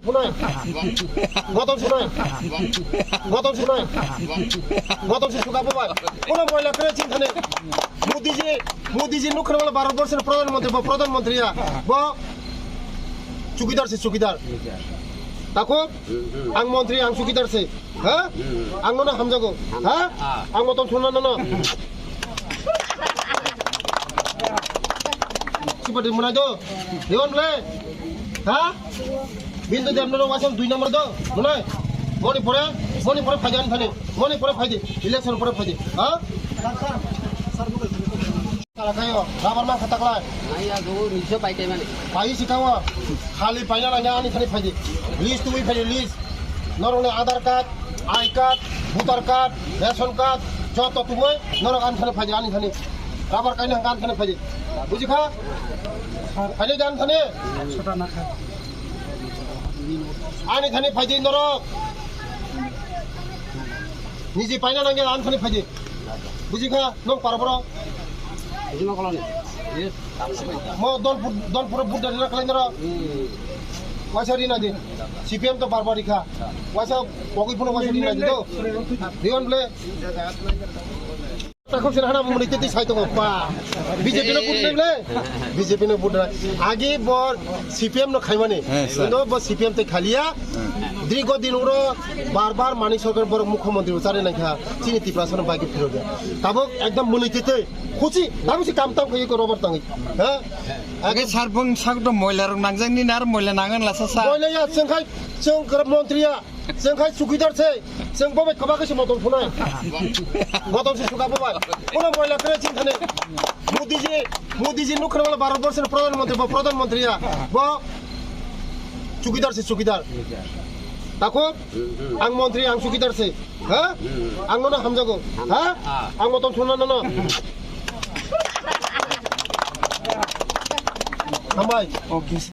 শুনাই গতম শুনাই গতম সে শুকাবো ভাই কোন মহিলা করে চিন্তানে মোদীজি নুখনে বলে ভারতবর্ষের প্রধানমন্ত্রীরা চুকিদার সে চুকিদার তাকো আং মন্ত্রী আং চুকিদার সে হ্যাঁ আং না হামজাগো হ্যাঁ আং গতম শুনা না Seperti mana tu? Dewan boleh? Hah? Bintu dia menurut wasam 2 nomor tu, mana? Moni pore fajan thane, moni pore faje, election pore faje, hah? Kalau kayo, rabar mah kata kelai. Ayah guru riso pai tay mane. Pai sikawa, khali paina nanya ani thane faje. List tu faje list. Norone Aadhaar card, I card, voter card, ration card, joto tumoi, norok an thane faje ani thane. Rabar kaina kan thane faje. বুঝি খা খাইলে যান থানে আনি থানে ফাইদে নরক নিজে পাইনা নাঙ্গে আন থানে ফাইদে বুঝি খা নং পারবর Ini mah kalau nih. মো দনপুর বুদ্ধ দিনা খালাই নরক ওয়াসা দিনা দে সিপিএম তো বারবার খা ওয়াসা পগি পুনো ওয়াসা দিনা দে তো দিওন বলে এখন সেটা হানা মনিতে সাইতো পা বিজেপি নো বুট নেবলে বিজেপি নো বুট আগে বর সিপিএম নো খাইমানে কিন্তু ব সিপিএম তে খালিয়া দীর্ঘদিন ওর বারবার মানিক সরকার বড় মুখ্যমন্ত্রী উচারে নাখা চিনি তিপ্রাসন বাইকে ফিরো দেয়া তাবক একদম মনিতে খুশি তাবসি কামতাম কই কো রবার তাঙ্গি হ্যাঁ আগে সারপং সাকটো মহিলার নাংজাংনি নার মহিলা নাঙ্গান লাসাসা মহিলা जोंखाय जों মন্ত্রীয়া जोंखाय সুকিদার ছে जों ববে খবাকে মতন ফুনাই গতম সে শুকাবো ভাই কোন মহিলা করে চিন্তানে মোদীজি নুখনে বলে ভারতবর্ষের প্রধানমন্ত্রীরা চুকিদার সে চুকিদার তাকো আং মন্ত্রী আং চুকিদার সে হ্যাঁ আং না হামজাগো হ্যাঁ আং মতন শুনা না হামাই